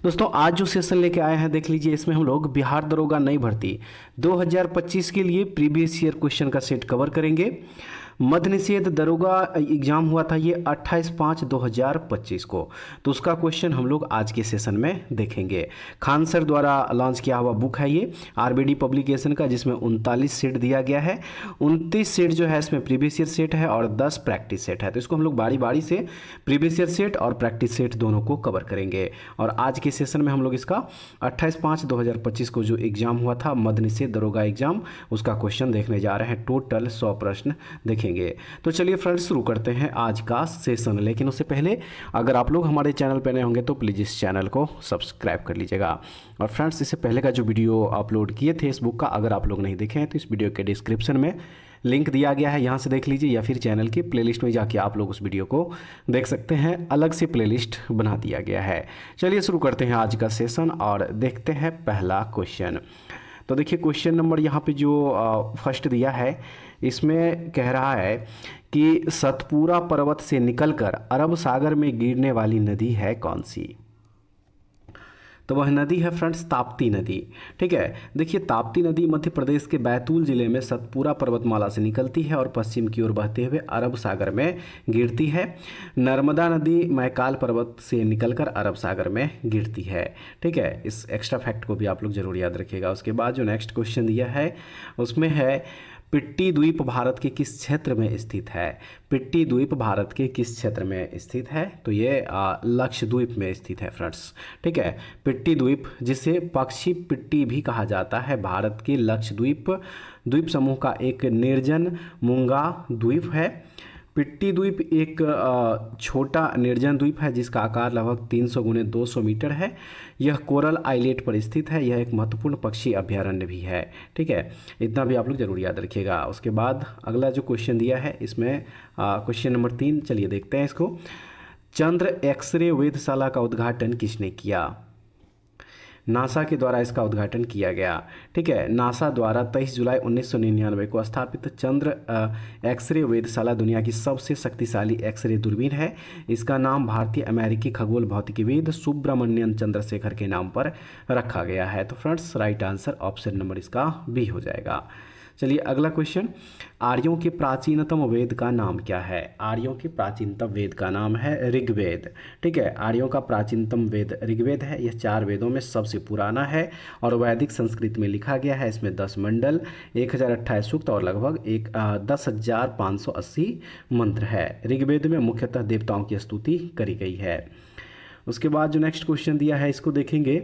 दोस्तों आज जो सेशन लेके आए हैं देख लीजिए, इसमें हम लोग बिहार दरोगा नई भर्ती 2025 के लिए प्रीवियस ईयर क्वेश्चन का सेट कवर करेंगे। मद्य निषेध दरोगा एग्जाम हुआ था ये 28/5/2025 को, तो उसका क्वेश्चन हम लोग आज के सेशन में देखेंगे। खान सर द्वारा लॉन्च किया हुआ बुक है ये आरबीडी पब्लिकेशन का, जिसमें 39 सेट दिया गया है। 29 सेट जो है इसमें प्रीवियस ईयर सेट है और 10 प्रैक्टिस सेट है। तो इसको हम लोग बारी बारी से प्रीवियस ईयर सेट और प्रैक्टिस सेट दोनों को कवर करेंगे। और आज के सेशन में हम लोग इसका 28/5/2025 को जो एग्जाम हुआ था मद्य निषेध दरोगा एग्जाम, उसका क्वेश्चन देखने जा रहे हैं। टोटल 100 प्रश्न देखेंगे। तो चलिए फ्रेंड्स शुरू करते हैं आज का सेशन। लेकिन उससे पहले अगर आप लोग हमारे चैनल पर नए होंगे तो प्लीज़ इस चैनल को सब्सक्राइब कर लीजिएगा। और फ्रेंड्स इससे पहले का जो वीडियो अपलोड किए थे इस बुक का, अगर आप लोग नहीं देखे हैं तो इस वीडियो के डिस्क्रिप्शन में लिंक दिया गया है, यहाँ से देख लीजिए, या फिर चैनल की प्लेलिस्ट में जाके आप लोग उस वीडियो को देख सकते हैं। अलग से प्लेलिस्ट बना दिया गया है। चलिए शुरू करते हैं आज का सेशन और देखते हैं पहला क्वेश्चन। तो देखिए क्वेश्चन नंबर यहाँ पे जो फर्स्ट दिया है, इसमें कह रहा है कि सतपुरा पर्वत से निकलकर अरब सागर में गिरने वाली नदी है कौन सी। तो वह नदी है फ्रेंड्स ताप्ती नदी। ठीक है, देखिए ताप्ती नदी मध्य प्रदेश के बैतूल जिले में सतपुरा पर्वतमाला से निकलती है और पश्चिम की ओर बहते हुए अरब सागर में गिरती है। नर्मदा नदी मैकाल पर्वत से निकलकर अरब सागर में गिरती है। ठीक है, इस एक्स्ट्रा फैक्ट को भी आप लोग जरूर याद रखिएगा। उसके बाद जो नेक्स्ट क्वेश्चन दिया है उसमें है पिट्टी द्वीप भारत के किस क्षेत्र में स्थित है। पिट्टी द्वीप भारत के किस क्षेत्र में स्थित है, तो ये लक्षद्वीप में स्थित है फ्रेंड्स। ठीक है, पिट्टी द्वीप जिसे पक्षी पिट्टी भी कहा जाता है, भारत के लक्षद्वीप द्वीप समूह का एक निर्जन मूंगा द्वीप है। पिट्टी द्वीप एक छोटा निर्जन द्वीप है जिसका आकार लगभग 300 × 200 मीटर है। यह कोरल आइलैंड पर स्थित है। यह एक महत्वपूर्ण पक्षी अभ्यारण्य भी है। ठीक है, इतना भी आप लोग जरूर याद रखिएगा। उसके बाद अगला जो क्वेश्चन दिया है इसमें क्वेश्चन नंबर 3, चलिए देखते हैं इसको। चंद्र एक्सरे वेधशाला का उद्घाटन किसने किया। नासा के द्वारा इसका उद्घाटन किया गया। ठीक है, नासा द्वारा 23 जुलाई 1999 को स्थापित चंद्र एक्सरे वेधशाला दुनिया की सबसे शक्तिशाली एक्सरे दूरबीन है। इसका नाम भारतीय अमेरिकी खगोल भौतिकीविद सुब्रमण्यन चंद्रशेखर के नाम पर रखा गया है। तो friends right answer option number इसका बी हो जाएगा। चलिए अगला क्वेश्चन, आर्यों के प्राचीनतम वेद का नाम क्या है। आर्यों के प्राचीनतम वेद का नाम है ऋग्वेद। ठीक है, आर्यों का प्राचीनतम वेद ऋग्वेद है। यह 4 वेदों में सबसे पुराना है और वैदिक संस्कृत में लिखा गया है। इसमें 10 मंडल, 1028 सूक्त और लगभग 10,580 मंत्र है। ऋग्वेद में मुख्यतः देवताओं की स्तुति करी गई है। उसके बाद जो नेक्स्ट क्वेश्चन दिया है इसको देखेंगे।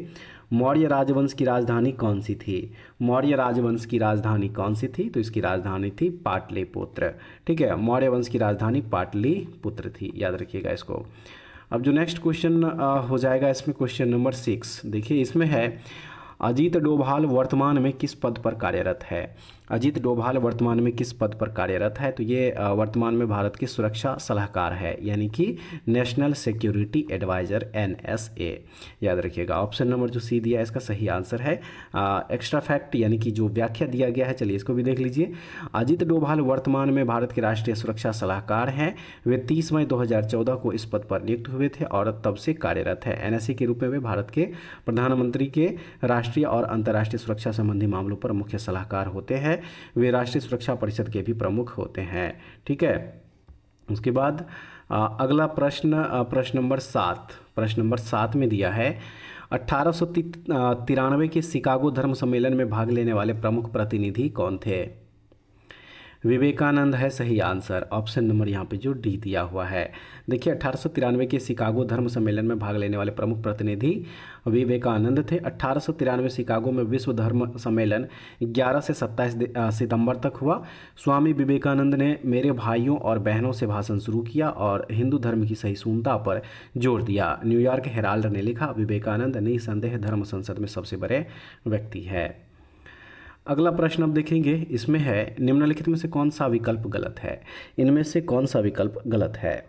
मौर्य राजवंश की राजधानी कौन सी थी। मौर्य राजवंश की राजधानी कौन सी थी, तो इसकी राजधानी थी पाटलिपुत्र। ठीक है, मौर्य वंश की राजधानी पाटलिपुत्र थी, याद रखिएगा इसको। अब जो नेक्स्ट क्वेश्चन हो जाएगा इसमें क्वेश्चन नंबर 6, देखिए इसमें है अजीत डोभाल वर्तमान में किस पद पर कार्यरत है। अजीत डोभाल वर्तमान में किस पद पर कार्यरत है, तो ये वर्तमान में भारत के सुरक्षा सलाहकार है, यानी कि नेशनल सिक्योरिटी एडवाइजर NSA, याद रखिएगा। ऑप्शन नंबर जो सी दिया है इसका सही आंसर है। एक्स्ट्रा फैक्ट यानी कि जो व्याख्या दिया गया है, चलिए इसको भी देख लीजिए। अजीत डोभाल वर्तमान में भारत के राष्ट्रीय सुरक्षा सलाहकार हैं। वे 30 मई 2014 को इस पद पर नियुक्त हुए थे और तब से कार्यरत है। NSA के रूप में वे भारत के प्रधानमंत्री के राष्ट्रीय और अंतर्राष्ट्रीय सुरक्षा संबंधी मामलों पर मुख्य सलाहकार होते हैं। वे राष्ट्रीय सुरक्षा परिषद के भी प्रमुख होते हैं। ठीक है, उसके बाद अगला प्रश्न नंबर 7, प्रश्न नंबर 7 में दिया है 1893 के शिकागो धर्म सम्मेलन में भाग लेने वाले प्रमुख प्रतिनिधि कौन थे। विवेकानंद है सही आंसर। ऑप्शन नंबर यहाँ पे जो डी दिया हुआ है। देखिए 1893 के शिकागो धर्म सम्मेलन में भाग लेने वाले प्रमुख प्रतिनिधि विवेकानंद थे। 1893 शिकागो में विश्व धर्म सम्मेलन 11 से 27 सितंबर तक हुआ। स्वामी विवेकानंद ने मेरे भाइयों और बहनों से भाषण शुरू किया और हिंदू धर्म की सहिष्णुता पर जोर दिया। न्यूयॉर्क हेराल्ड ने लिखा, विवेकानंद निसंदेह धर्म संसद में सबसे बड़े व्यक्ति है। अगला प्रश्न अब देखेंगे, इसमें है निम्नलिखित में से कौन सा विकल्प गलत है। इनमें से कौन सा विकल्प गलत है।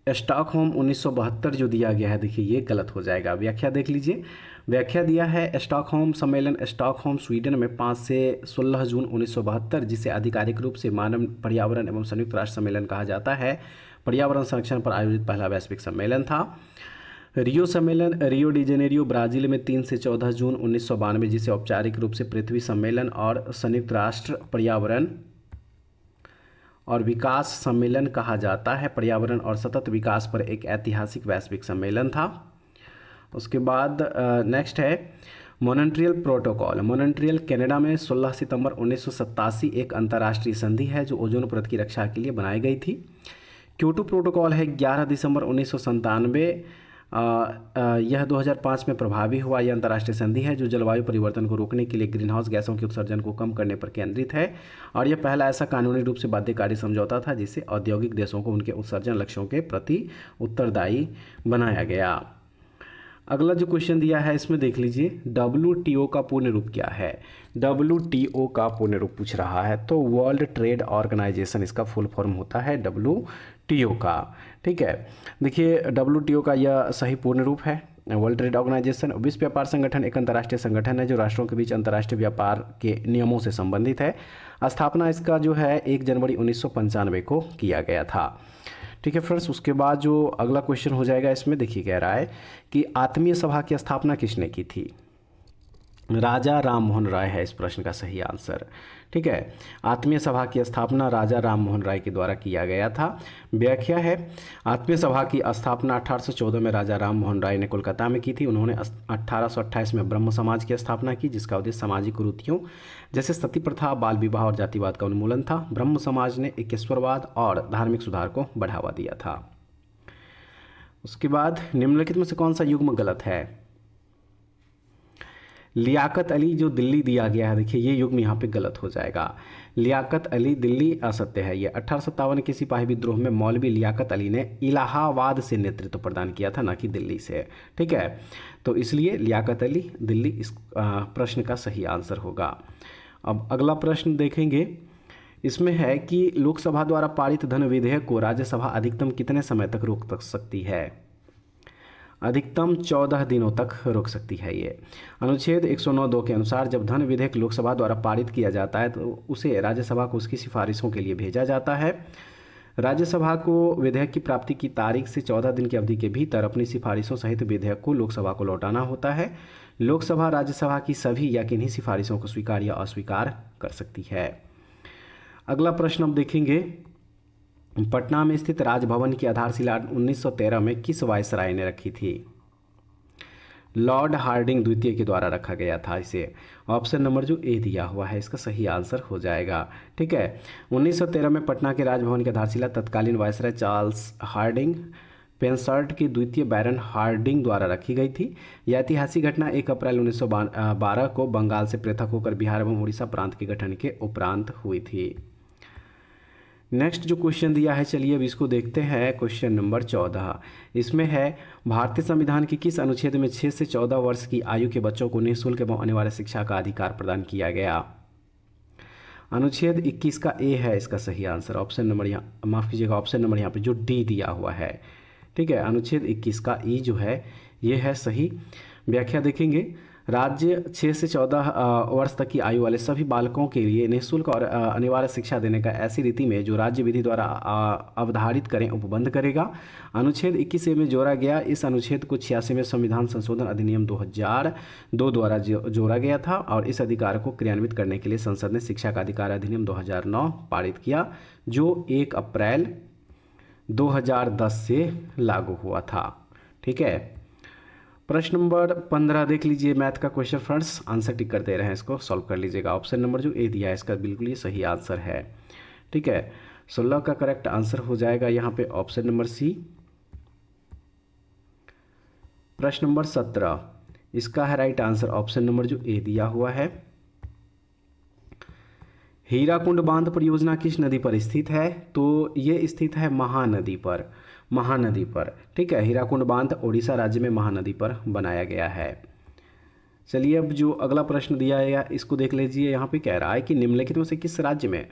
स्टॉकहोम 1972 जो दिया गया है, देखिए ये गलत हो जाएगा। व्याख्या देख लीजिए। व्याख्या दिया है स्टॉकहोम सम्मेलन स्टॉकहोम स्वीडन में 5 से 16 जून 1972, जिसे आधिकारिक रूप से मानव पर्यावरण एवं संयुक्त राष्ट्र सम्मेलन कहा जाता है, पर्यावरण संरक्षण पर आयोजित पहला वैश्विक सम्मेलन था। रियो सम्मेलन रियो डी जेनेरियो ब्राज़ील में 3 से 14 जून 1992, जिसे औपचारिक रूप से पृथ्वी सम्मेलन और संयुक्त राष्ट्र पर्यावरण और विकास सम्मेलन कहा जाता है, पर्यावरण और सतत विकास पर एक ऐतिहासिक वैश्विक सम्मेलन था। उसके बाद नेक्स्ट है मॉन्ट्रियल प्रोटोकॉल। मॉन्ट्रियल कनाडा में 16 सितंबर 1987 एक अंतर्राष्ट्रीय संधि है जो ओजोन परत की रक्षा के लिए बनाई गई थी। क्योटो प्रोटोकॉल है 11 दिसंबर 1997, यह 2005 में प्रभावी हुआ। यह अंतर्राष्ट्रीय संधि है जो जलवायु परिवर्तन को रोकने के लिए ग्रीनहाउस गैसों के उत्सर्जन को कम करने पर केंद्रित है, और यह पहला ऐसा कानूनी रूप से बाध्यकारी समझौता था जिससे औद्योगिक देशों को उनके उत्सर्जन लक्ष्यों के प्रति उत्तरदायी बनाया गया। अगला जो क्वेश्चन दिया है इसमें देख लीजिए, WTO का पूर्ण रूप क्या है। WTO का पूर्ण रूप पूछ रहा है तो वर्ल्ड ट्रेड ऑर्गेनाइजेशन इसका फुल फॉर्म होता है WTO का। ठीक है, देखिए WTO का यह सही पूर्ण रूप है। वर्ल्ड ट्रेड ऑर्गेनाइजेशन विश्व व्यापार संगठन एक अंतर्राष्ट्रीय संगठन है जो राष्ट्रों के बीच अंतर्राष्ट्रीय व्यापार के नियमों से संबंधित है। स्थापना इसका जो है 1 जनवरी 1995 को किया गया था। ठीक है फ्रेंड्स, उसके बाद जो अगला क्वेश्चन हो जाएगा इसमें देखिए कह रहा है कि आत्मीय सभा की स्थापना किसने की थी। राजा राम मोहन राय है इस प्रश्न का सही आंसर। ठीक है, आत्मीय सभा की स्थापना राजा राम मोहन राय के द्वारा किया गया था। व्याख्या है, आत्मीय सभा की स्थापना 1814 में राजा राम मोहन राय ने कोलकाता में की थी। उन्होंने 1828 में ब्रह्म समाज की स्थापना की जिसका उद्देश्य सामाजिक कुरीतियों जैसे सती प्रथा, बाल विवाह और जातिवाद का उन्मूलन था। ब्रह्म समाज ने एकेश्वरवाद और धार्मिक सुधार को बढ़ावा दिया था। उसके बाद निम्नलिखित में से कौन सा युग्म गलत है। लियाकत अली जो दिल्ली दिया गया है, देखिए ये युग्म यहाँ पे गलत हो जाएगा। लियाकत अली दिल्ली असत्य है। ये 1857 के सिपाही विद्रोह में मौलवी लियाकत अली ने इलाहाबाद से नेतृत्व प्रदान किया था, ना कि दिल्ली से। ठीक है, तो इसलिए लियाकत अली दिल्ली इस प्रश्न का सही आंसर होगा। अब अगला प्रश्न देखेंगे, इसमें है कि लोकसभा द्वारा पारित धन विधेयक को राज्यसभा अधिकतम कितने समय तक रोक सकती है। अधिकतम 14 दिनों तक रोक सकती है। ये अनुच्छेद 109(2) के अनुसार जब धन विधेयक लोकसभा द्वारा पारित किया जाता है तो उसे राज्यसभा को उसकी सिफारिशों के लिए भेजा जाता है। राज्यसभा को विधेयक की प्राप्ति की तारीख से 14 दिन की अवधि के भीतर अपनी सिफारिशों सहित विधेयक को लोकसभा को लौटाना होता है। लोकसभा राज्यसभा की सभी या किन्हीं सिफारिशों को स्वीकार या अस्वीकार कर सकती है। अगला प्रश्न अब देखेंगे, पटना में स्थित राजभवन की आधारशिला 1913 में किस वायसराय ने रखी थी। लॉर्ड हार्डिंग द्वितीय के द्वारा रखा गया था इसे। ऑप्शन नंबर जो ए दिया हुआ है इसका सही आंसर हो जाएगा। ठीक है, 1913 में पटना के राजभवन की आधारशिला तत्कालीन वायसराय चार्ल्स हार्डिंग पेंसर्ट की द्वितीय बैरन हार्डिंग द्वारा रखी गई थी। यह ऐतिहासिक घटना 1 अप्रैल 1912 को बंगाल से पृथक होकर बिहार एवं उड़ीसा प्रांत के गठन के उपरांत हुई थी। नेक्स्ट जो क्वेश्चन दिया है, चलिए अब इसको देखते हैं। क्वेश्चन नंबर 14 इसमें है, भारतीय संविधान के किस अनुच्छेद में 6 से 14 वर्ष की आयु के बच्चों को निःशुल्क एवं अनिवार्य शिक्षा का अधिकार प्रदान किया गया। अनुच्छेद 21 का ए है इसका सही आंसर। ऑप्शन नंबर यहाँ माफ़ कीजिएगा, ऑप्शन नंबर यहाँ पे जो डी दिया हुआ है। ठीक है, अनुच्छेद 21 का ई जो है ये है सही। व्याख्या देखेंगे, राज्य 6 से 14 वर्ष तक की आयु वाले सभी बालकों के लिए निःशुल्क और अनिवार्य शिक्षा देने का ऐसी रीति में जो राज्य विधि द्वारा अवधारित करें उपबंध करेगा। अनुच्छेद 21 में जोड़ा गया। इस अनुच्छेद को 86वें संविधान संशोधन अधिनियम 2002 द्वारा जोड़ा गया था और इस अधिकार को क्रियान्वित करने के लिए संसद ने शिक्षा का अधिकार अधिनियम 2009 पारित किया जो 1 अप्रैल 2010 से लागू हुआ था। ठीक है, प्रश्न नंबर 15 देख लीजिए, मैथ का क्वेश्चन फ्रेंड्स। आंसर टिक कर दे रहे हैं, इसको सॉल्व कर लीजिएगा। ऑप्शन नंबर जो ए दिया है इसका बिल्कुल ये सही आंसर है। ठीक है, 16 का करेक्ट आंसर हो जाएगा यहाँ पे ऑप्शन नंबर सी। प्रश्न नंबर 17 इसका है राइट आंसर ऑप्शन नंबर जो ए दिया हुआ है। हीराकुंड बांध परियोजना किस नदी पर स्थित है, तो ये स्थित है महानदी पर। महानदी पर। ठीक है, हीराकुंड बांध ओडिशा राज्य में महानदी पर बनाया गया है। चलिए अब जो अगला प्रश्न दिया है इसको देख लीजिए। यहाँ पे कह रहा है कि निम्नलिखित में से किस राज्य में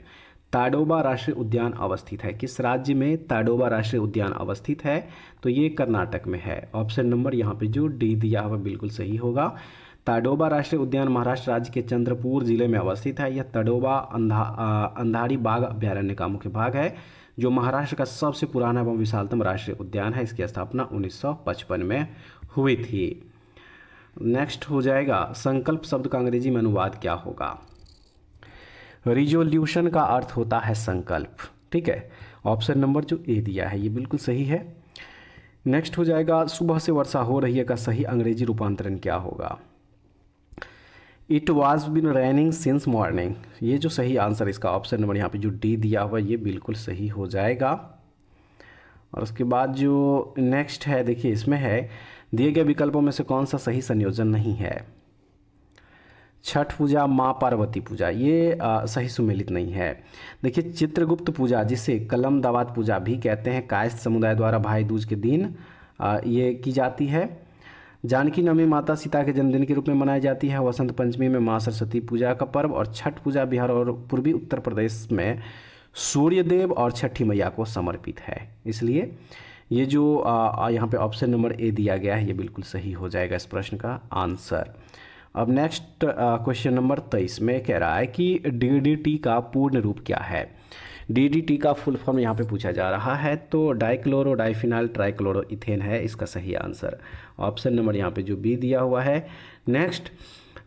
ताडोबा राष्ट्रीय उद्यान अवस्थित है। किस राज्य में ताडोबा राष्ट्रीय उद्यान अवस्थित है, तो ये कर्नाटक में है। ऑप्शन नंबर यहाँ पे जो डी दिया हुआ बिल्कुल सही होगा। ताडोबा राष्ट्रीय उद्यान महाराष्ट्र राज्य के चंद्रपुर जिले में अवस्थित है। यह ताडोबा अंधारी बाघ अभ्यारण्य का मुख्य भाग है जो महाराष्ट्र का सबसे पुराना एवं विशालतम राष्ट्रीय उद्यान है, इसकी स्थापना 1955 में हुई थी। नेक्स्ट हो जाएगा, संकल्प शब्द का अंग्रेजी में अनुवाद क्या होगा? रिजोल्यूशन का अर्थ होता है संकल्प, ठीक है। ऑप्शन नंबर जो ए दिया है ये बिल्कुल सही है। नेक्स्ट हो जाएगा, सुबह से वर्षा हो रही है का सही अंग्रेजी रूपांतरण क्या होगा? It was been raining since morning, ये जो सही आंसर इसका ऑप्शन नंबर यहाँ पे जो डी दिया हुआ ये बिल्कुल सही हो जाएगा। और उसके बाद जो नेक्स्ट है देखिए, इसमें है दिए गए विकल्पों में से कौन सा सही संयोजन नहीं है? छठ पूजा, माँ पार्वती पूजा, ये सही सुमेलित नहीं है। देखिए, चित्रगुप्त पूजा जिसे कलम दावात पूजा भी कहते हैं, कायस्थ समुदाय द्वारा भाई दूज के दिन ये की जाती है। जानकी नवमी माता सीता के जन्मदिन के रूप में मनाई जाती है। वसंत पंचमी में माँ सरस्वती पूजा का पर्व। और छठ पूजा बिहार और पूर्वी उत्तर प्रदेश में सूर्य देव और छठी मैया को समर्पित है। इसलिए ये जो यहाँ पे ऑप्शन नंबर ए दिया गया है ये बिल्कुल सही हो जाएगा इस प्रश्न का आंसर। अब नेक्स्ट क्वेश्चन नंबर 23 में कह रहा है कि डीडीटी का पूर्ण रूप क्या है? डीडीटी का फुल फॉर्म यहाँ पे पूछा जा रहा है, तो डाइक्लोरो डाइफिनाइल ट्राइक्लोरो इथेन है इसका सही आंसर। ऑप्शन नंबर यहाँ पे जो बी दिया हुआ है। नेक्स्ट,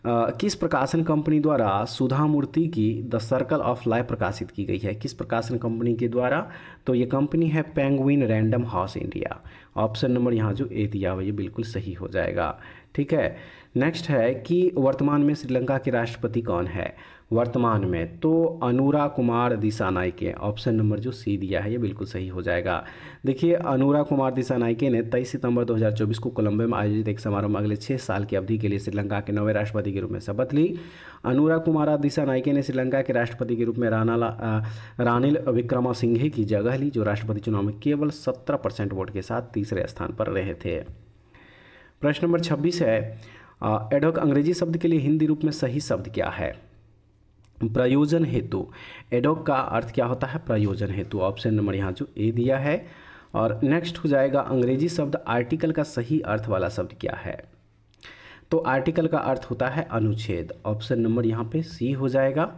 किस प्रकाशन कंपनी द्वारा सुधा मूर्ति की द सर्कल ऑफ लाइफ प्रकाशित की गई है? किस प्रकाशन कंपनी के द्वारा? तो ये कंपनी है penguin random house India. Option number यहाँ जो ए दिया हुआ ये बिल्कुल सही हो जाएगा, ठीक है। नेक्स्ट है कि वर्तमान में श्रीलंका के राष्ट्रपति कौन है? वर्तमान में तो अनुरा कुमार दिसानायके। ऑप्शन नंबर जो सी दिया है ये बिल्कुल सही हो जाएगा। देखिए, अनुरा कुमार दिसानायके ने 23 सितंबर 2024 को कोलंबो में आयोजित एक समारोह में अगले 6 साल की अवधि के लिए श्रीलंका के नवे राष्ट्रपति के रूप में शपथ ली। अनुरा कुमार दिसानायके ने श्रीलंका के राष्ट्रपति के रूप में रानिल विक्रमासिंघे की जगह ली, जो राष्ट्रपति चुनाव में केवल 17% वोट के साथ तीसरे स्थान पर रहे थे। प्रश्न नंबर 26 है, एडहॉक अंग्रेजी शब्द के लिए हिंदी रूप में सही शब्द क्या है? प्रयोजन हेतु। एडहॉक का अर्थ क्या होता है? प्रयोजन हेतु। ऑप्शन नंबर यहाँ जो ए दिया है। और नेक्स्ट हो जाएगा, अंग्रेजी शब्द आर्टिकल का सही अर्थ वाला शब्द क्या है? तो आर्टिकल का अर्थ होता है अनुच्छेद। ऑप्शन नंबर यहाँ पे सी हो जाएगा।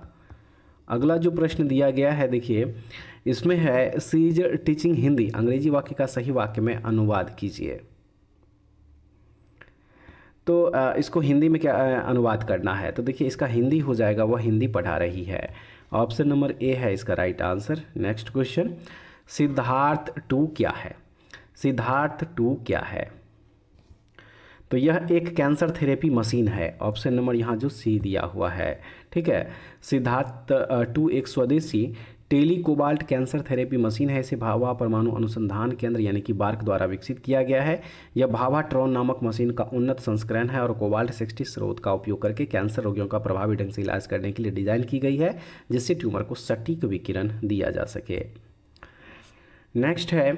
अगला जो प्रश्न दिया गया है देखिए, इसमें है सी इज टीचिंग हिंदी, अंग्रेजी वाक्य का सही वाक्य में अनुवाद कीजिए। तो इसको हिंदी में क्या अनुवाद करना है? तो देखिए, इसका हिंदी हो जाएगा वह हिंदी पढ़ा रही है। ऑप्शन नंबर ए है इसका right answer. Next question, Siddharth 2 क्या है? सिद्धार्थ 2 क्या है? तो यह एक कैंसर थेरेपी मशीन है। ऑप्शन नंबर यहाँ जो सी दिया हुआ है, ठीक है। सिद्धार्थ 2 एक स्वदेशी टेलीकोबाल्ट कैंसर थेरेपी मशीन है। इसे भाभा परमाणु अनुसंधान केंद्र यानी कि बार्क द्वारा विकसित किया गया है। यह भाभाट्रॉन नामक मशीन का उन्नत संस्करण है और कोबाल्ट 60 स्रोत का उपयोग करके कैंसर रोगियों का प्रभावी ढंग से इलाज करने के लिए डिजाइन की गई है, जिससे ट्यूमर को सटीक विकिरण दिया जा सके। नेक्स्ट है,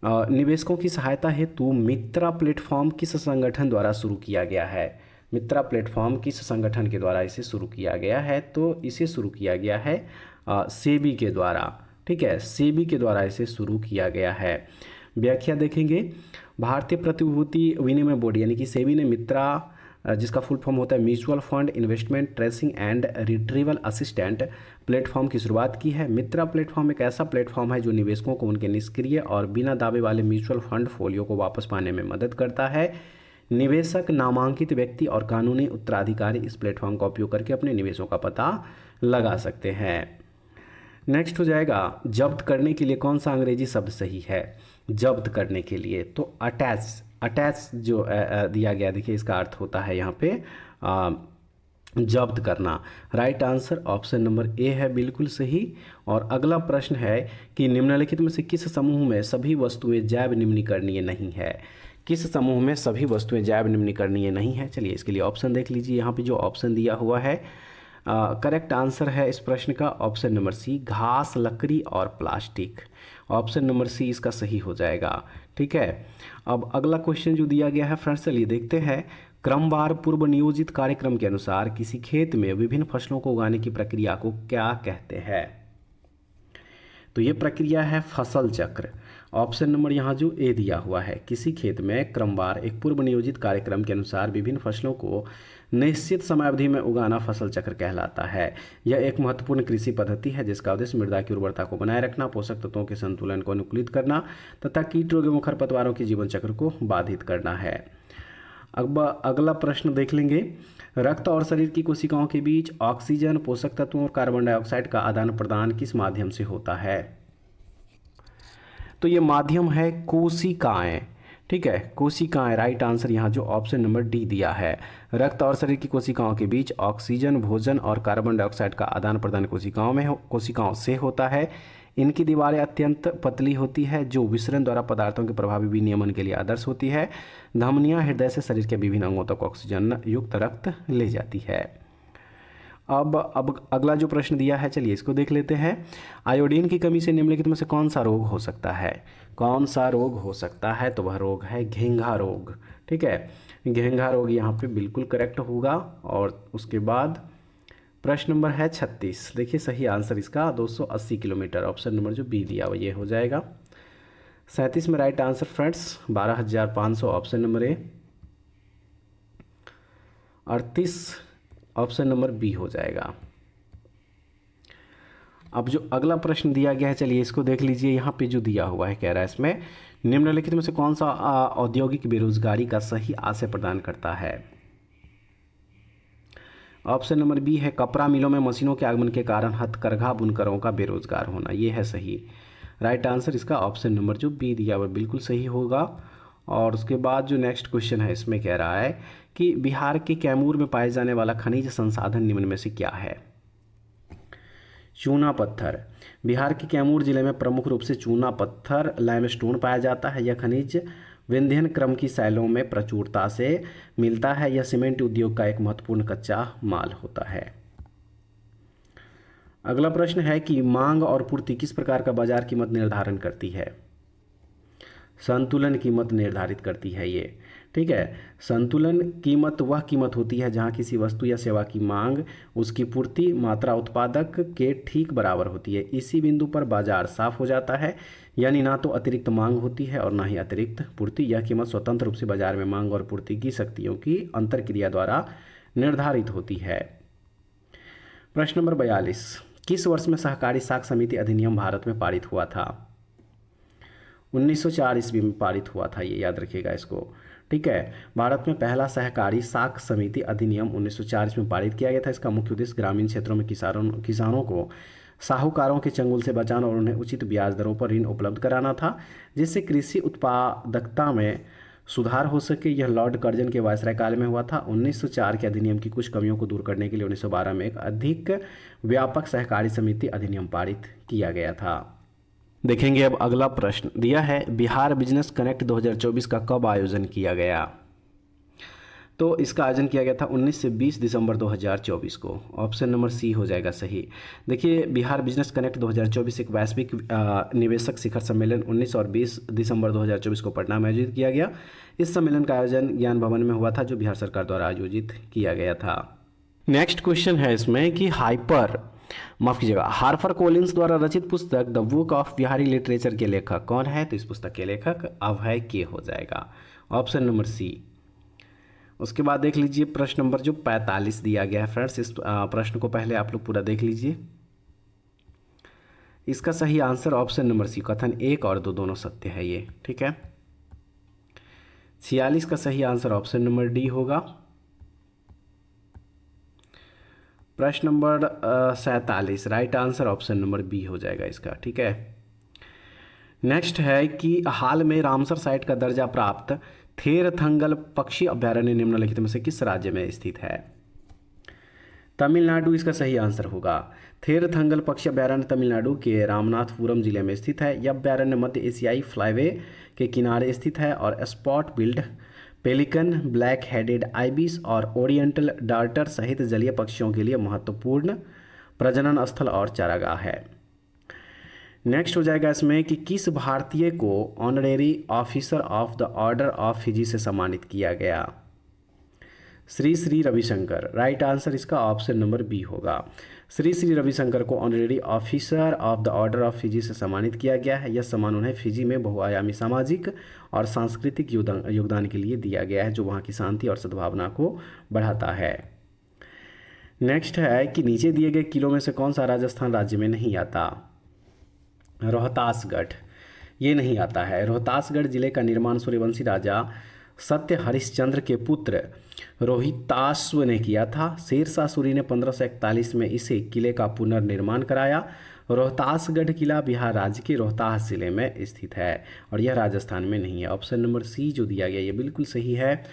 निवेशकों की सहायता हेतु मित्रा प्लेटफॉर्म किस संगठन द्वारा शुरू किया गया है? मित्रा प्लेटफॉर्म किस संगठन के द्वारा इसे शुरू किया गया है? तो इसे शुरू किया गया है सेबी के द्वारा, ठीक है। सेबी के द्वारा इसे शुरू किया गया है। व्याख्या देखेंगे, भारतीय प्रतिभूति विनिमय बोर्ड यानी कि सेबी ने मित्रा, जिसका फुल फॉर्म होता है mutual fund investment tracing and retrieval assistant platform की शुरुआत की है। मित्रा प्लेटफॉर्म एक ऐसा प्लेटफॉर्म है जो निवेशकों को उनके निष्क्रिय और बिना दावे वाले म्यूचुअल फंड फोलियो को वापस पाने में मदद करता है। निवेशक, नामांकित व्यक्ति और कानूनी उत्तराधिकारी इस प्लेटफॉर्म का उपयोग करके अपने निवेशों का पता लगा सकते हैं। नेक्स्ट हो जाएगा, जब्त करने के लिए कौन सा अंग्रेजी शब्द सही है? जब्त करने के लिए तो अटैच जो दिया गया, देखिए इसका अर्थ होता है यहाँ पे जब्त करना। राइट आंसर ऑप्शन नंबर ए है बिल्कुल सही। और अगला प्रश्न है कि निम्नलिखित में से किस समूह में सभी वस्तुएं जैव निम्नीकरणीय नहीं है? किस समूह में सभी वस्तुएं जैव निम्नीकरणीय नहीं है? चलिए इसके लिए ऑप्शन देख लीजिए। यहाँ पे जो ऑप्शन दिया हुआ है, करेक्ट आंसर है इस प्रश्न का ऑप्शन नंबर सी, घास, लकड़ी और प्लास्टिक। ऑप्शन नंबर सी इसका सही हो जाएगा, ठीक है। अब अगला क्वेश्चन जो दिया गया है फ्रेंड्स, चलिए देखते हैं। क्रमवार पूर्व नियोजित कार्यक्रम के अनुसार किसी खेत में विभिन्न फसलों को उगाने की प्रक्रिया को क्या कहते हैं? तो ये प्रक्रिया है फसल चक्र। ऑप्शन नंबर यहाँ जो ए दिया हुआ है, किसी खेत में क्रमवार एक पूर्व नियोजित कार्यक्रम के अनुसार विभिन्न फसलों को निश्चित समयावधि में उगाना फसल चक्र कहलाता है। यह एक महत्वपूर्ण कृषि पद्धति है जिसका उद्देश्य मृदा की उर्वरता को बनाए रखना, पोषक तत्वों के संतुलन को अनुकूलित करना तथा कीट रोग एवं खरपतवारों के जीवन चक्र को बाधित करना है। अब अगला प्रश्न देख लेंगे। रक्त और शरीर की कोशिकाओं के बीच ऑक्सीजन, पोषक तत्वों और कार्बन डाइऑक्साइड का आदान प्रदान किस माध्यम से होता है? तो ये माध्यम है कोशिकाएं। ठीक है, कोशिकाएं राइट आंसर यहाँ जो ऑप्शन नंबर डी दिया है। रक्त और शरीर की कोशिकाओं के बीच ऑक्सीजन, भोजन और कार्बन डाइऑक्साइड का आदान प्रदान कोशिकाओं से होता है। इनकी दीवारें अत्यंत पतली होती है जो विसरण द्वारा पदार्थों के प्रभावी विनियमन के लिए आदर्श होती है। धमनियां हृदय से शरीर के विभिन्न अंगों तक ऑक्सीजन युक्त रक्त ले जाती है। अब अगला जो प्रश्न दिया है, चलिए इसको देख लेते हैं। आयोडीन की कमी से निम्नलिखित में से कौन सा रोग हो सकता है? कौन सा रोग हो सकता है? तो वह रोग है घेंघा रोग। ठीक है, घेंघा रोग यहाँ पे बिल्कुल करेक्ट होगा। और उसके बाद प्रश्न नंबर है 36। देखिए सही आंसर इसका 280 किलोमीटर, ऑप्शन नंबर जो बी दिया हुआ ये हो जाएगा। 37 में right answer friends 12,500, option number A. 38 option number B हो जाएगा। अब जो अगला प्रश्न दिया गया है, चलिए इसको देख लीजिए। यहाँ पे जो दिया हुआ है, कह रहा है इसमें निम्नलिखित में से कौन सा औद्योगिक बेरोजगारी का सही आशय प्रदान करता है? ऑप्शन नंबर बी है कपड़ा मिलों में मशीनों के आगमन के कारण हथकरघा बुनकरों का बेरोजगार होना। ये है सही। राइट आंसर इसका ऑप्शन नंबर जो बी दिया हुआ बिल्कुल सही होगा। और उसके बाद जो नेक्स्ट क्वेश्चन है इसमें कह रहा है कि बिहार के कैमूर में पाए जाने वाला खनिज संसाधन निम्न में से क्या है? चूना पत्थर। बिहार के कैमूर जिले में प्रमुख रूप से चूना पत्थर लाइमस्टोन पाया जाता है। यह खनिज विंध्यन क्रम की शैलों में प्रचुरता से मिलता है। यह सीमेंट उद्योग का एक महत्वपूर्ण कच्चा माल होता है। अगला प्रश्न है कि मांग और पूर्ति किस प्रकार का बाजार कीमत निर्धारण करती है? संतुलन कीमत निर्धारित करती है ये। ठीक है, संतुलन कीमत वह कीमत होती है जहां किसी वस्तु या सेवा की मांग उसकी पूर्ति मात्रा उत्पादक के ठीक बराबर होती है। इसी बिंदु पर बाजार साफ हो जाता है, यानी ना तो अतिरिक्त मांग होती है और ना ही अतिरिक्त पूर्ति। यह कीमत स्वतंत्र रूप से बाजार में मांग और पूर्ति की शक्तियों की अंतरक्रिया द्वारा निर्धारित होती है। प्रश्न नंबर 42। किस वर्ष में सहकारी साख समिति अधिनियम भारत में पारित हुआ था? 1904 ईस्वी में पारित हुआ था, ये याद रखिएगा इसको। ठीक है, भारत में पहला सहकारी साख समिति अधिनियम 1904 में पारित किया गया था। इसका मुख्य उद्देश्य ग्रामीण क्षेत्रों में किसानों को साहूकारों के चंगुल से बचाना और उन्हें उचित ब्याज दरों पर ऋण उपलब्ध कराना था, जिससे कृषि उत्पादकता में सुधार हो सके। यह लॉर्ड कर्जन के वायसराय काल में हुआ था। 1904 के अधिनियम की कुछ कमियों को दूर करने के लिए 1912 में एक अधिक व्यापक सहकारी समिति अधिनियम पारित किया गया था। देखेंगे अब अगला प्रश्न दिया है, बिहार बिजनेस कनेक्ट 2024 का कब आयोजन किया गया? तो इसका आयोजन किया गया था 19 से 20 दिसंबर 2024 को। ऑप्शन नंबर सी हो जाएगा सही। देखिए, बिहार बिजनेस कनेक्ट 2024 एक वैश्विक निवेशक शिखर सम्मेलन 19 और 20 दिसंबर 2024 को पटना में आयोजित किया गया। इस सम्मेलन का आयोजन ज्ञान भवन में हुआ था, जो बिहार सरकार द्वारा आयोजित किया गया था। नेक्स्ट क्वेश्चन है इसमें कि हार्पर कोलिंस द्वारा रचित पुस्तक the book of Bihari literature के लेखक कौन है? तो इस पुस्तक के लेखक अभय के हो जाएगा। Option number C. उसके बाद देख लीजिए प्रश्न नंबर जो 45 दिया गया है फ्रेंड्स। इस प्रश्न को पहले आप लोग पूरा देख लीजिए। इसका सही आंसर ऑप्शन नंबर सी, कथन 1 और 2 दोनों सत्य है ये। ठीक है, 46 का सही आंसर ऑप्शन नंबर डी होगा। प्रश्न number 47 right answer option number B हो जाएगा इसका। ठीक है, नेक्स्ट है कि हाल में रामसर साइट का दर्जा प्राप्त थेरथंगल पक्षी अभ्यारण्य निम्नलिखित में से किस राज्य में स्थित है? तमिलनाडु इसका सही आंसर होगा। थेरथंगल पक्षी अभ्यारण्य तमिलनाडु के रामनाथपुरम जिले में स्थित है। यह अभ्यारण्य मध्य एशियाई फ्लाईवे के किनारे स्थित है और spot billed pelican, black headed ibis और ओरिएंटल डार्टर सहित जलीय पक्षियों के लिए महत्वपूर्ण प्रजनन स्थल और चारागाह है। नेक्स्ट हो जाएगा इसमें कि किस भारतीय को honorary officer of the order of Fiji से सम्मानित किया गया? श्री श्री रविशंकर। राइट आंसर इसका ऑप्शन नंबर बी होगा। श्री श्री रविशंकर को honorary officer of the order of Fiji से सम्मानित किया गया है। यह सम्मान उन्हें फिजी में बहुआयामी सामाजिक और सांस्कृतिक योगदान के लिए दिया गया है, जो वहाँ की शांति और सद्भावना को बढ़ाता है। नेक्स्ट है कि नीचे दिए गए किलों में से कौन सा राजस्थान राज्य में नहीं आता। रोहतासगढ़, ये नहीं आता है। रोहतासगढ़ जिले का निर्माण सूर्यवंशी राजा सत्य हरिश्चंद्र के पुत्र रोहिताश्व ने किया था। शेरशाह सूरी ने 1541 में इसे किले का पुनर्निर्माण कराया। रोहतासगढ़ किला बिहार राज्य के रोहतास जिले में स्थित है और यह राजस्थान में नहीं है। ऑप्शन नंबर सी जो दिया गया ये बिल्कुल सही है।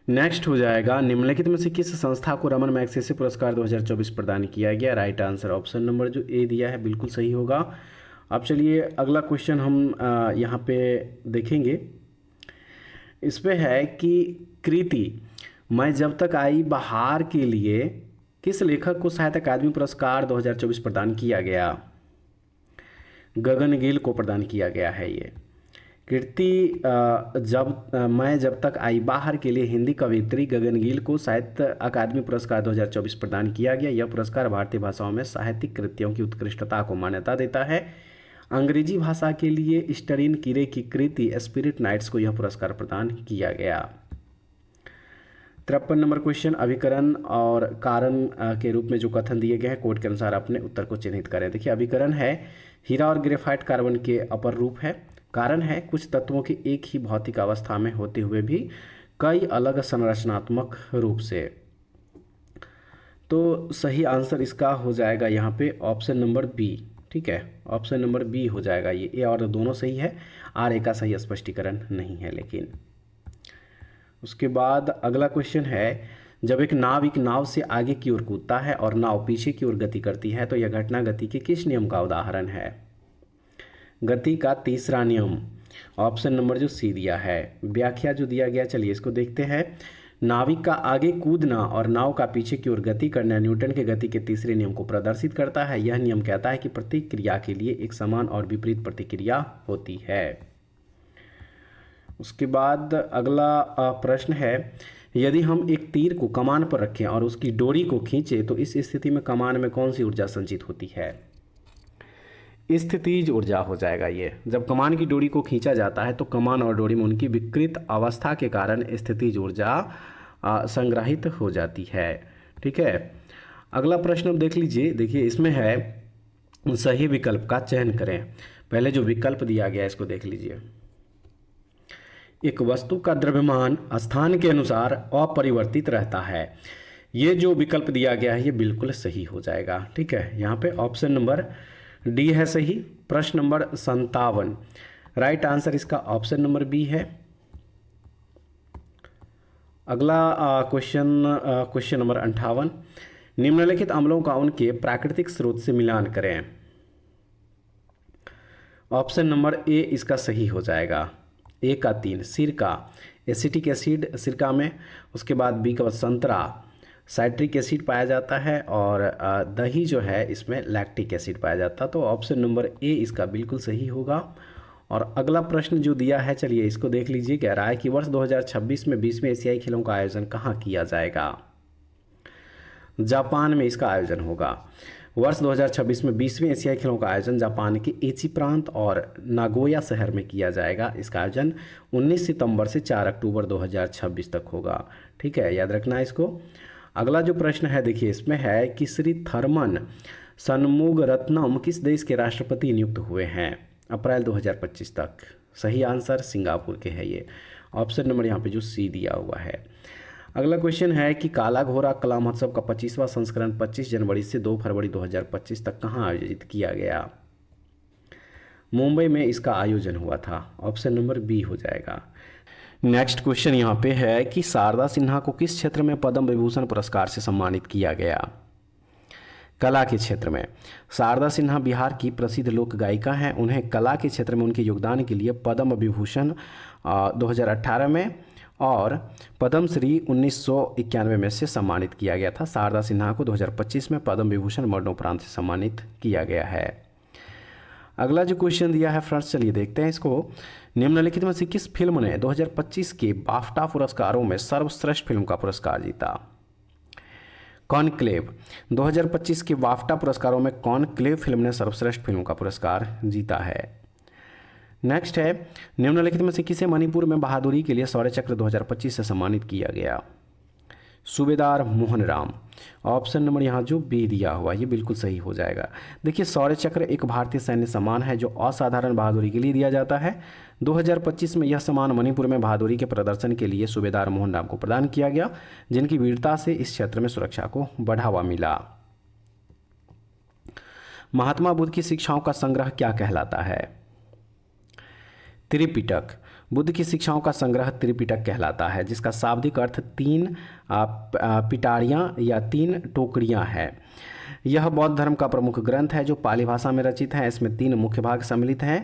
नेक्स्ट हो जाएगा, निम्नलिखित में से किस संस्था को रमन मैग्सेसे पुरस्कार 2024 प्रदान किया गया। राइट आंसर ऑप्शन नंबर जो ए दिया है बिल्कुल सही होगा। अब चलिए अगला क्वेश्चन हम यहाँ पे देखेंगे। इस पे है कि कृति मैं जब तक आई बहार के लिए किस लेखक को साहित्य अकादमी पुरस्कार 2024 प्रदान किया गया। गगन गिल को प्रदान किया गया है ये कृति। मैं जब तक आई बाहर के लिए हिंदी कवियत्री गगन गिल को साहित्य अकादमी पुरस्कार 2024 प्रदान किया गया। यह पुरस्कार भारतीय भाषाओं में साहित्यिक कृतियों की उत्कृष्टता को मान्यता देता है। अंग्रेजी भाषा के लिए स्टरीन कीरे की कृति स्पिरिट नाइट्स को यह पुरस्कार प्रदान किया गया। 53 नंबर क्वेश्चन, अभिकरण और कारण के रूप में जो कथन दिए गए हैं कोड के अनुसार अपने उत्तर को चिन्हित करें। देखिए अभिकरण है हीरा और ग्रेफाइट कार्बन के अपर रूप है। कारण है कुछ तत्वों के एक ही भौतिक अवस्था में होते हुए भी कई अलग संरचनात्मक रूप से। तो सही आंसर इसका हो जाएगा यहाँ पे ऑप्शन नंबर बी। ठीक है, ऑप्शन नंबर बी हो जाएगा ये। ए और दोनों सही है, आर ए का सही स्पष्टीकरण नहीं है। लेकिन उसके बाद अगला क्वेश्चन है, जब एक नाव से आगे की ओर कूदता है और नाव पीछे की ओर गति करती है तो यह घटना गति के किस नियम का उदाहरण है। गति का तीसरा नियम, ऑप्शन नंबर जो सी दिया है। व्याख्या जो दिया गया चलिए इसको देखते हैं। नाविक का आगे कूदना और नाव का पीछे की ओर गति करना न्यूटन के गति के तीसरे नियम को प्रदर्शित करता है। यह नियम कहता है कि प्रत्येक क्रिया के लिए एक समान और विपरीत प्रतिक्रिया होती है। उसके बाद अगला प्रश्न है, यदि हम एक तीर को कमान पर रखें और उसकी डोरी को खींचें तो इस स्थिति में कमान में कौन सी ऊर्जा संचित होती है। स्थितिज ऊर्जा हो जाएगा ये। जब कमान की डोरी को खींचा जाता है तो कमान और डोरी में उनकी विकृत अवस्था के कारण स्थितिज ऊर्जा संग्रहित हो जाती है। ठीक है, अगला प्रश्न अब देख लीजिए। देखिए इसमें है सही विकल्प का चयन करें। पहले जो विकल्प दिया गया है इसको देख लीजिए। एक वस्तु का द्रव्यमान स्थान के अनुसार अपरिवर्तित रहता है। ये जो विकल्प दिया गया है ये बिल्कुल सही हो जाएगा। ठीक है, यहाँ पे ऑप्शन नंबर डी है सही। प्रश्न नंबर 57, राइट आंसर इसका ऑप्शन नंबर बी है। अगला क्वेश्चन नंबर 58, निम्नलिखित अम्लों का उनके प्राकृतिक स्रोत से मिलान करें। ऑप्शन नंबर ए इसका सही हो जाएगा। ए का 3, सिरका एसिटिक एसिड सिरका में। उसके बाद बी का संतरा साइट्रिक एसिड पाया जाता है और दही जो है इसमें लैक्टिक एसिड पाया जाता है। तो ऑप्शन नंबर ए इसका बिल्कुल सही होगा। और अगला प्रश्न जो दिया है चलिए इसको देख लीजिए। कह रहा है कि वर्ष 2026 में 20वें एशियाई खेलों का आयोजन कहाँ किया जाएगा। जापान में इसका आयोजन होगा। वर्ष 2026 में 20वें एशियाई खेलों का आयोजन जापान के एची प्रांत और नागोया शहर में किया जाएगा। इसका आयोजन 19 सितंबर से 4 अक्टूबर 2026 तक होगा। ठीक है, याद रखना इसको। अगला जो प्रश्न है देखिए इसमें है कि श्री थर्मन शनमुगरत्नम किस देश के राष्ट्रपति नियुक्त हुए हैं अप्रैल 2025 तक। सही आंसर सिंगापुर के है ये। ऑप्शन नंबर यहाँ पे जो सी दिया हुआ है। अगला क्वेश्चन है कि काला घोड़ा कला महोत्सव का 25वां संस्करण 25 जनवरी से 2 फरवरी 2025 तक कहाँ आयोजित किया गया। मुंबई में इसका आयोजन हुआ था। ऑप्शन नंबर बी हो जाएगा। नेक्स्ट क्वेश्चन यहाँ पे है कि शारदा सिन्हा को किस क्षेत्र में पद्म विभूषण पुरस्कार से सम्मानित किया गया। कला के क्षेत्र में। शारदा सिन्हा बिहार की प्रसिद्ध लोक गायिका हैं। उन्हें कला के क्षेत्र में उनके योगदान के लिए पद्म विभूषण 2018 में और पद्मश्री 1991 में से सम्मानित किया गया था। शारदा सिन्हा को 2025 में पद्म विभूषण मरणोपरांत से सम्मानित किया गया है। अगला जो क्वेश्चन दिया है फ्रेंड्स चलिए देखते हैं इसको। निम्नलिखित में से किस फिल्म ने 2025 के बाफ्टा पुरस्कारों में सर्वश्रेष्ठ फिल्म का पुरस्कार जीता। कॉनक्लेव 2025 के बाफ्टा पुरस्कारों में कॉनक्लेव फिल्म ने सर्वश्रेष्ठ फिल्म का पुरस्कार जीता है। नेक्स्ट है, निम्नलिखित में से किसे मणिपुर में बहादुरी के लिए शौर्य चक्र 2025 से सम्मानित किया गया? सूबेदार मोहन राम। ऑप्शन नंबर यहाँ जो बी दिया हुआ ये बिल्कुल सही हो जाएगा। देखिए, शौर्य चक्र एक भारतीय सैन्य सम्मान है जो असाधारण बहादुरी के लिए दिया जाता है। 2025 में यह सम्मान मणिपुर में बहादुरी के प्रदर्शन के लिए सूबेदार मोहन राम को प्रदान किया गया, जिनकी वीरता से इस क्षेत्र में सुरक्षा को बढ़ावा मिला। महात्मा बुद्ध की शिक्षाओं का संग्रह क्या कहलाता है? त्रिपिटक। बुद्ध की शिक्षाओं का संग्रह त्रिपिटक कहलाता है, जिसका शाब्दिक अर्थ 3 पिटारियाँ या 3 टोकरियाँ है। यह बौद्ध धर्म का प्रमुख ग्रंथ है जो पाली भाषा में रचित है। इसमें 3 मुख्य भाग सम्मिलित हैं।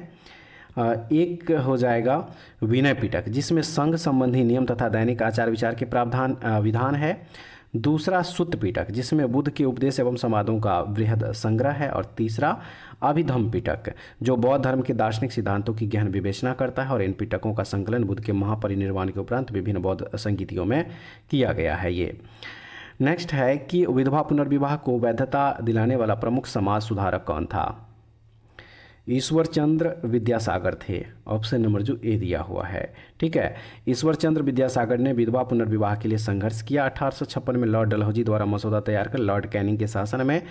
एक हो जाएगा विनय पिटक, जिसमें संघ संबंधी नियम तथा दैनिक आचार विचार के प्रावधान विधान है। दूसरा सुत्त पिटक, जिसमें बुद्ध के उपदेश एवं संवादों का बृहद संग्रह है। और तीसरा अभिधम्म पिटक, जो बौद्ध धर्म के दार्शनिक सिद्धांतों की गहन विवेचना करता है। और इन पिटकों का संकलन बुद्ध के महापरिनिर्वाण के उपरांत विभिन्न बौद्ध संगीतियों में किया गया है। ये नेक्स्ट है कि विधवा पुनर्विवाह को वैधता दिलाने वाला प्रमुख समाज सुधारक कौन था? ईश्वर चंद्र विद्यासागर थे। ऑप्शन नंबर जो ए दिया हुआ है। ठीक है, ईश्वर चंद्र विद्यासागर ने विधवा पुनर्विवाह के लिए संघर्ष किया। 1856 में लॉर्ड डलहौजी द्वारा मसौदा तैयार कर लॉर्ड कैनिंग के शासन में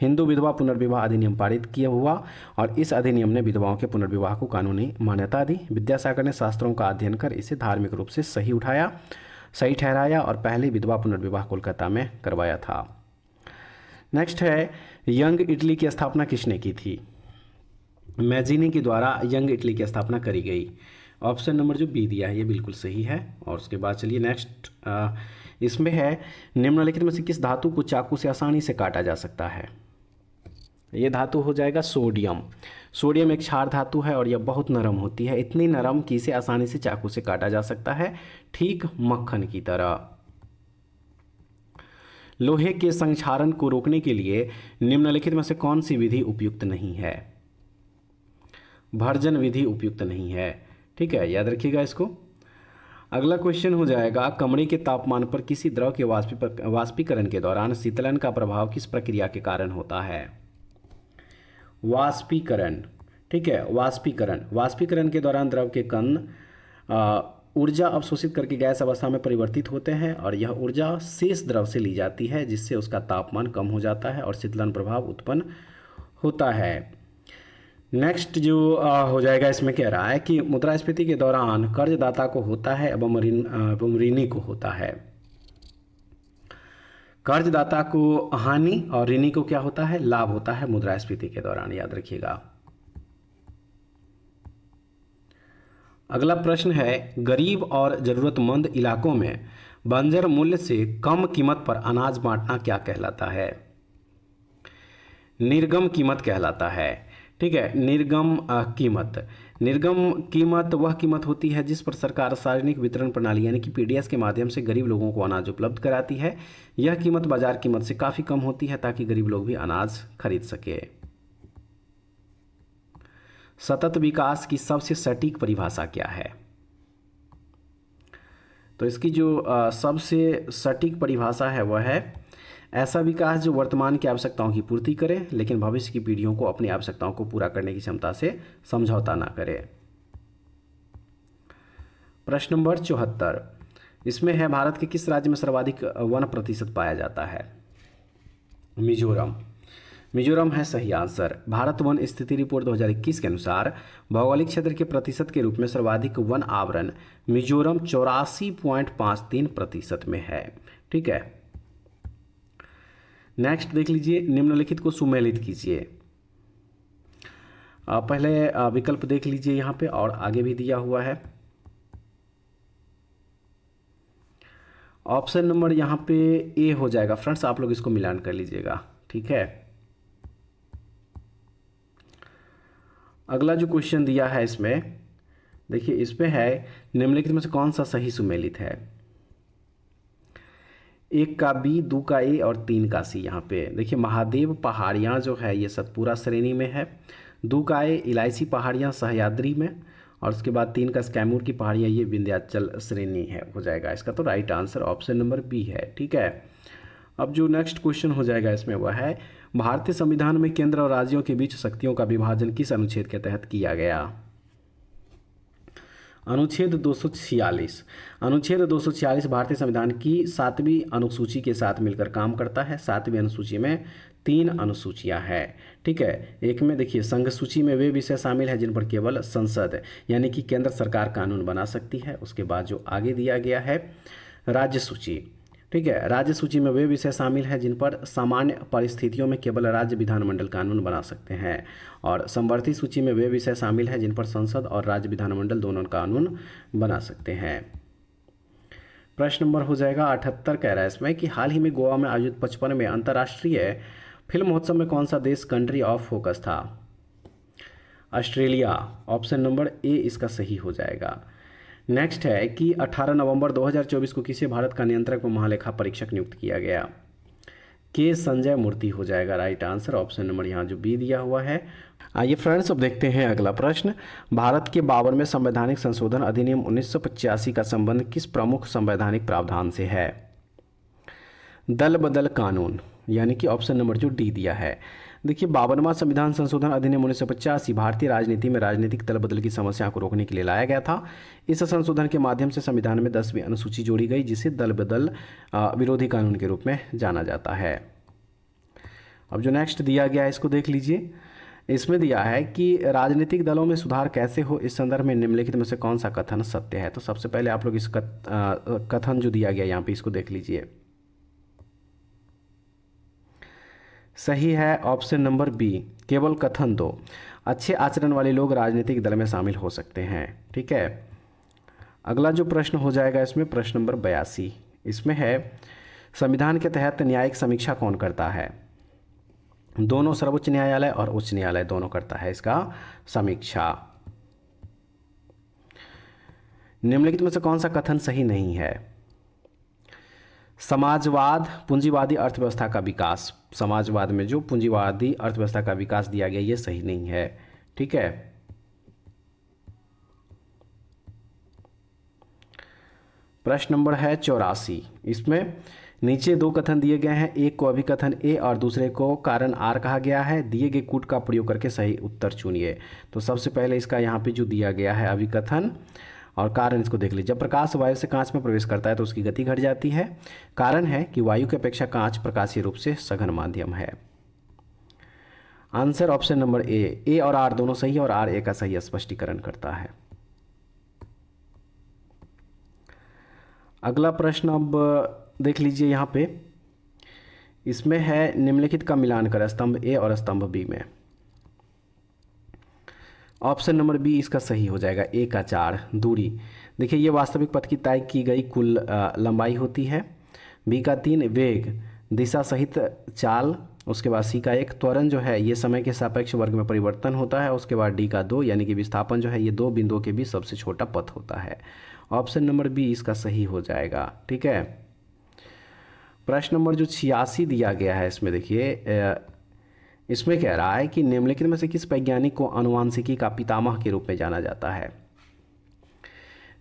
हिंदू विधवा पुनर्विवाह अधिनियम पारित किया हुआ और इस अधिनियम ने विधवाओं के पुनर्विवाह को कानूनी मान्यता दी। विद्यासागर ने शास्त्रों का अध्ययन कर इसे धार्मिक रूप से सही ठहराया और पहले विधवा पुनर्विवाह कोलकाता में करवाया था। नेक्स्ट है, यंग इटली की स्थापना किसने की थी? मैजिनी के द्वारा यंग इटली की स्थापना करी गई। ऑप्शन नंबर जो बी दिया है ये बिल्कुल सही है। और उसके बाद चलिए नेक्स्ट, इसमें है निम्नलिखित में से किस धातु को चाकू से आसानी से काटा जा सकता है? ये धातु हो जाएगा सोडियम। सोडियम एक क्षार धातु है और यह बहुत नरम होती है, इतनी नरम कि इसे आसानी से चाकू से काटा जा सकता है, ठीक मक्खन की तरह। लोहे के संक्षारण को रोकने के लिए निम्नलिखित में से कौन सी विधि उपयुक्त नहीं है? भर्जन विधि उपयुक्त नहीं है। ठीक है, याद रखिएगा इसको। अगला क्वेश्चन हो जाएगा, कमरे के तापमान पर किसी द्रव के वाष्पीकरण के दौरान शीतलन का प्रभाव किस प्रक्रिया के कारण होता है? वाष्पीकरण। ठीक है, वाष्पीकरण के दौरान द्रव के कण ऊर्जा अवशोषित करके गैस अवस्था में परिवर्तित होते हैं और यह ऊर्जा शेष द्रव से ली जाती है, जिससे उसका तापमान कम हो जाता है और शीतलन प्रभाव उत्पन्न होता है। नेक्स्ट जो हो जाएगा, इसमें कह रहा है कि मुद्रास्फीति के दौरान कर्जदाता को होता है एवं ऋणी को होता है। कर्जदाता को हानि और ऋणी को क्या होता है? लाभ होता है मुद्रास्फीति के दौरान, याद रखिएगा। अगला प्रश्न है, गरीब और जरूरतमंद इलाकों में बंजर मूल्य से कम कीमत पर अनाज बांटना क्या कहलाता है? निर्गम कीमत कहलाता है। ठीक है, निर्गम कीमत वह कीमत होती है जिस पर सरकार सार्वजनिक वितरण प्रणाली यानी कि पीडीएस के माध्यम से गरीब लोगों को अनाज उपलब्ध कराती है। यह कीमत बाजार कीमत से काफ़ी कम होती है ताकि गरीब लोग भी अनाज खरीद सके। सतत विकास की सबसे सटीक परिभाषा क्या है? तो इसकी जो सबसे सटीक परिभाषा है वह है ऐसा विकास जो वर्तमान की आवश्यकताओं की पूर्ति करे लेकिन भविष्य की पीढ़ियों को अपनी आवश्यकताओं को पूरा करने की क्षमता से समझौता ना करे। प्रश्न नंबर 74, इसमें है भारत के किस राज्य में सर्वाधिक वन प्रतिशत पाया जाता है? मिजोरम है सही आंसर। भारत वन स्थिति रिपोर्ट 2021 के अनुसार भौगोलिक क्षेत्र के प्रतिशत के रूप में सर्वाधिक वन आवरण मिजोरम 84.53% में है। ठीक है, नेक्स्ट देख लीजिए, निम्नलिखित को सुमेलित कीजिए। पहले विकल्प देख लीजिए यहाँ पे और आगे भी दिया हुआ है। ऑप्शन नंबर यहाँ पे ए हो जाएगा फ्रेंड्स, आप लोग इसको मिलान कर लीजिएगा। ठीक है, अगला जो क्वेश्चन दिया है इसमें देखिए, इसमें है निम्नलिखित में से कौन सा सही सुमेलित है? 1 का बी, 2 का ए और 3 का सी। यहाँ पे देखिए, महादेव पहाड़ियाँ जो है ये सतपुरा श्रेणी में है। 2 का ए इलायची पहाड़ियाँ सह्याद्री में और उसके बाद 3 का कैमूर की पहाड़ियाँ ये विंध्याचल श्रेणी है। हो जाएगा इसका तो right answer option number B है। ठीक है, अब जो नेक्स्ट क्वेश्चन हो जाएगा इसमें वह है, भारतीय संविधान में केंद्र और राज्यों के बीच शक्तियों का विभाजन किस अनुच्छेद के तहत किया गया? अनुच्छेद 246। अनुच्छेद 246 भारतीय संविधान की 7वीं अनुसूची के साथ मिलकर काम करता है। 7वीं अनुसूची में 3 अनुसूचियां हैं, ठीक है। एक में देखिए, संघ सूची में वे विषय शामिल है जिन पर केवल संसद यानी कि केंद्र सरकार कानून बना सकती है। उसके बाद जो आगे दिया गया है राज्य सूची, ठीक है। राज्य सूची में वे विषय शामिल हैं जिन पर सामान्य परिस्थितियों में केवल राज्य विधानमंडल कानून बना सकते हैं। और समवर्ती सूची में वे विषय शामिल हैं जिन पर संसद और राज्य विधानमंडल दोनों कानून बना सकते हैं। प्रश्न नंबर हो जाएगा 78, कह रहा है इसमें कि हाल ही में गोवा में आयोजित 55वें अंतर्राष्ट्रीय फिल्म महोत्सव में कौन सा देश कंट्री ऑफ फोकस था? ऑस्ट्रेलिया। ऑप्शन नंबर ए इसका सही हो जाएगा। नेक्स्ट है कि 18 नवंबर 2024 को किसे भारत का नियंत्रक व महालेखा परीक्षक नियुक्त किया गया? के संजय मूर्ति हो जाएगा राइट आंसर। ऑप्शन नंबर यहाँ जो बी दिया हुआ है। आइए फ्रेंड्स, अब देखते हैं अगला प्रश्न। भारत के 52वें संवैधानिक संशोधन अधिनियम 1985 का संबंध किस प्रमुख संवैधानिक प्रावधान से है? दल बदल कानून, यानी कि ऑप्शन नंबर जो डी दिया है। देखिए, 52वां संविधान संशोधन अधिनियम 1985 भारतीय राजनीति में राजनीतिक दल बदल की समस्या को रोकने के लिए लाया गया था। इस संशोधन के माध्यम से संविधान में 10वीं अनुसूची जोड़ी गई जिसे दल बदल विरोधी कानून के रूप में जाना जाता है। अब जो नेक्स्ट दिया गया है इसको देख लीजिए। इसमें दिया है कि राजनीतिक दलों में सुधार कैसे हो, इस संदर्भ में निम्नलिखित में से कौन सा कथन सत्य है? तो सबसे पहले आप लोग इस कथन जो दिया गया यहाँ पे इसको देख लीजिए। सही है ऑप्शन नंबर बी, केवल कथन 2। अच्छे आचरण वाले लोग राजनीतिक दल में शामिल हो सकते हैं, ठीक है। अगला जो प्रश्न हो जाएगा इसमें प्रश्न नंबर 82। इसमें है, संविधान के तहत न्यायिक समीक्षा कौन करता है? दोनों सर्वोच्च न्यायालय और उच्च न्यायालय दोनों करता है इसका समीक्षा। निम्नलिखित में से कौन सा कथन सही नहीं है? समाजवाद पूंजीवादी अर्थव्यवस्था का विकास, समाजवाद में जो पूंजीवादी अर्थव्यवस्था का विकास दिया गया ये सही नहीं है, ठीक है। प्रश्न नंबर है 84। इसमें नीचे 2 कथन दिए गए हैं, एक को अभिकथन ए और दूसरे को कारण आर कहा गया है। दिए गए कूट का प्रयोग करके सही उत्तर चुनिए। तो सबसे पहले इसका यहाँ पे जो दिया गया है अभिकथन और कारण, इसको देख लीजिए। जब प्रकाश वायु से कांच में प्रवेश करता है तो उसकी गति घट जाती है। कारण है कि वायु की अपेक्षा कांच प्रकाशीय रूप से सघन माध्यम है। आंसर ऑप्शन नंबर ए और आर दोनों सही है और आर ए का सही स्पष्टीकरण करता है। अगला प्रश्न अब देख लीजिए यहाँ पे। इसमें है, निम्नलिखित का मिलान करें स्तंभ ए और स्तंभ बी में। ऑप्शन नंबर बी इसका सही हो जाएगा। ए का 4 दूरी, देखिए ये वास्तविक पथ की तय की गई कुल लंबाई होती है। बी का 3 वेग, दिशा सहित चाल। उसके बाद सी का 1 त्वरण जो है ये समय के सापेक्ष वर्ग में परिवर्तन होता है। उसके बाद डी का 2 यानी कि विस्थापन जो है ये 2 बिंदुओं के बीच सबसे छोटा पथ होता है। ऑप्शन नंबर बी इसका सही हो जाएगा, ठीक है। प्रश्न नंबर जो 86 दिया गया है इसमें देखिए, इसमें कह रहा है कि निम्नलिखित में से किस वैज्ञानिक को आनुवांशिकी का पितामह के रूप में जाना जाता है?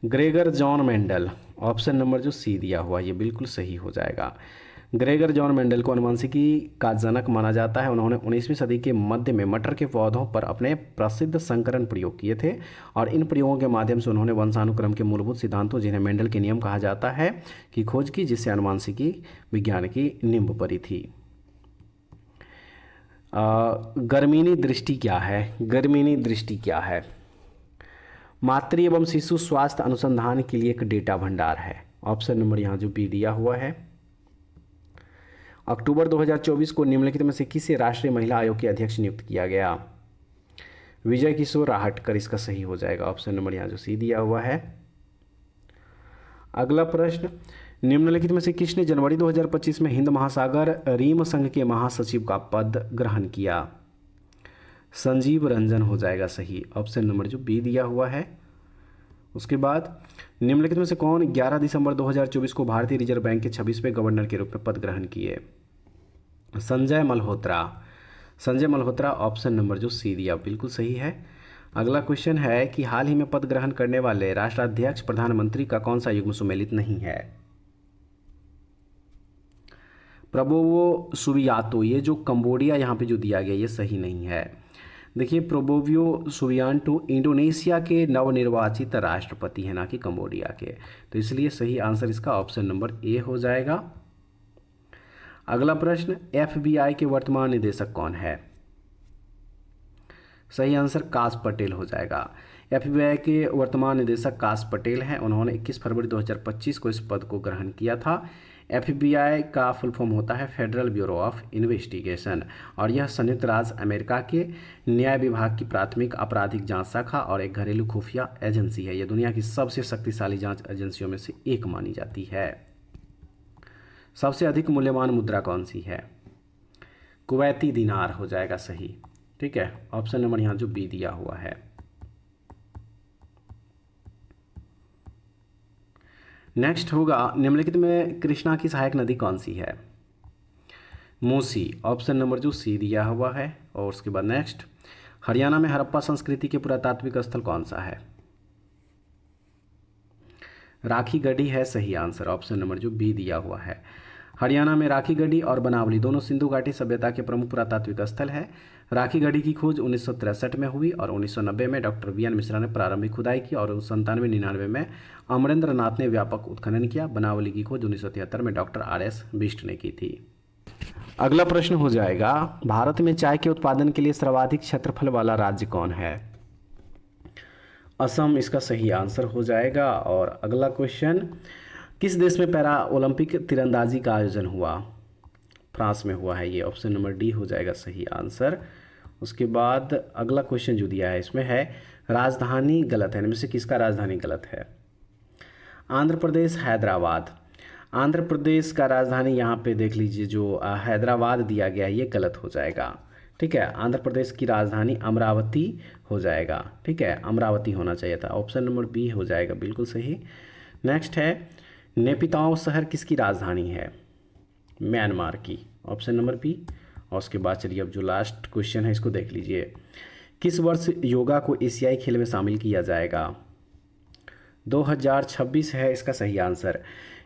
Gregor John Mendel. Option number जो सी दिया हुआ ये बिल्कुल सही हो जाएगा। ग्रेगर जॉन मेंडल को आनुवांशिकी का जनक माना जाता है। उन्होंने 19वीं सदी के मध्य में मटर के पौधों पर अपने प्रसिद्ध संकरण प्रयोग किए थे और इन प्रयोगों के माध्यम से उन्होंने वंशानुक्रम के मूलभूत सिद्धांतों, जिन्हें मेंडल के नियम कहा जाता है, की खोज की, जिससे आनुवांशिकी विज्ञान की नींव पड़ी थी। गर्मीनी दृष्टि क्या है? गर्मीनी दृष्टि क्या है? मातृ एवं शिशु स्वास्थ्य अनुसंधान के लिए एक डेटा भंडार है। ऑप्शन नंबर यहाँ जो बी दिया हुआ है। अक्टूबर 2024 को निम्नलिखित में से किसे राष्ट्रीय महिला आयोग के अध्यक्ष नियुक्त किया गया? विजय किशोर राहटकर इसका सही हो जाएगा। ऑप्शन नंबर यहाँ जो सी दिया हुआ है। अगला प्रश्न, निम्नलिखित में से किसने जनवरी 2025 में हिंद महासागर रीम संघ के महासचिव का पद ग्रहण किया? संजीव रंजन हो जाएगा सही। ऑप्शन नंबर जो बी दिया हुआ है। उसके बाद निम्नलिखित में से कौन 11 दिसंबर 2024 को भारतीय रिजर्व बैंक के 26वें गवर्नर के रूप में पद ग्रहण किए? संजय मल्होत्रा। संजय मल्होत्रा ऑप्शन नंबर जो सी दिया बिल्कुल सही है। अगला क्वेश्चन है कि हाल ही में पद ग्रहण करने वाले राष्ट्राध्यक्ष प्रधानमंत्री का कौन सा युग्म सुमेलित नहीं है? प्रबोवो सुबियांतो, ये जो कंबोडिया यहाँ पे जो दिया गया ये सही नहीं है। देखिए प्रोबोवियो सुबियांतो इंडोनेशिया के नवनिर्वाचित राष्ट्रपति हैं, ना कि कंबोडिया के। तो इसलिए सही आंसर इसका ऑप्शन नंबर ए हो जाएगा। अगला प्रश्न, FBI के वर्तमान निदेशक कौन है? सही आंसर काश पटेल हो जाएगा। FBI के वर्तमान निदेशक काश पटेल हैं। उन्होंने 21 फरवरी 2025 को इस पद को ग्रहण किया था। FBI का फुल फॉर्म होता है फेडरल ब्यूरो ऑफ इन्वेस्टिगेशन, और यह संयुक्त राज्य अमेरिका के न्याय विभाग की प्राथमिक आपराधिक जांच शाखा और एक घरेलू खुफिया एजेंसी है। यह दुनिया की सबसे शक्तिशाली जांच एजेंसियों में से एक मानी जाती है। सबसे अधिक मूल्यवान मुद्रा कौन सी है? कुवैती दिनार हो जाएगा सही। ठीक है, ऑप्शन नंबर यहाँ जो बी दिया हुआ है। नेक्स्ट होगा, निम्नलिखित में कृष्णा की सहायक नदी कौन सी है? मूसी, ऑप्शन नंबर जो सी दिया हुआ है। और उसके बाद नेक्स्ट, हरियाणा में हड़प्पा संस्कृति के पुरातात्विक स्थल कौन सा है? राखी गढ़ी है सही आंसर, ऑप्शन नंबर जो बी दिया हुआ है। हरियाणा में राखी गढ़ी और बनावली दोनों सिंधु घाटी सभ्यता के प्रमुख पुरातात्विक स्थल है। राखी गढ़ी की खोज 1963 में हुई और 1990 में डॉक्टर VN मिश्रा ने प्रारंभिक खुदाई की और 97-99 में अमरेंद्र नाथ ने व्यापक उत्खनन किया। बनावली की खोज 1973 में डॉक्टर RS बिष्ट ने की थी। अगला प्रश्न हो जाएगा, भारत में चाय के उत्पादन के लिए सर्वाधिक क्षेत्रफल वाला राज्य कौन है? असम इसका सही आंसर हो जाएगा। और अगला क्वेश्चन, किस देश में पैरा ओलंपिक तीरंदाजी का आयोजन हुआ? फ्रांस में हुआ है, ये ऑप्शन नंबर डी हो जाएगा सही आंसर। उसके बाद अगला क्वेश्चन जो दिया है इसमें है राजधानी गलत है, इनमें से किसका राजधानी गलत है? आंध्र प्रदेश, हैदराबाद। आंध्र प्रदेश का राजधानी यहाँ पे देख लीजिए जो हैदराबाद दिया गया है ये गलत हो जाएगा। ठीक है, आंध्र प्रदेश की राजधानी अमरावती हो जाएगा। ठीक है, अमरावती होना चाहिए था, ऑप्शन नंबर बी हो जाएगा बिल्कुल सही। नेक्स्ट है, नेपिताओ शहर किसकी राजधानी है? म्यांमार की, ऑप्शन नंबर बी। और उसके बाद चलिए अब जो लास्ट क्वेश्चन है इसको देख लीजिए, किस वर्ष योगा को एशियाई खेल में शामिल किया जाएगा? 2026 है इसका सही आंसर।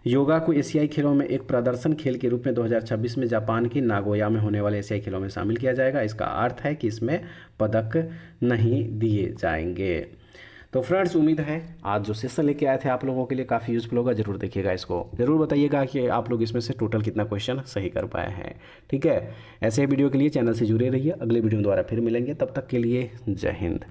योगा को एशियाई खेलों में एक प्रदर्शन खेल के रूप में 2026 में जापान की नागोया में होने वाले एशियाई खेलों में शामिल किया जाएगा। इसका अर्थ है कि इसमें पदक नहीं दिए जाएंगे। तो फ्रेंड्स, उम्मीद है आज जो सेशन लेके आए थे आप लोगों के लिए काफ़ी यूजफुल होगा। जरूर देखिएगा इसको, जरूर बताइएगा कि आप लोग इसमें से टोटल कितना क्वेश्चन सही कर पाए हैं। ठीक है, ऐसे वीडियो के लिए चैनल से जुड़े रहिए। अगले वीडियो द्वारा फिर मिलेंगे, तब तक के लिए जय हिंद।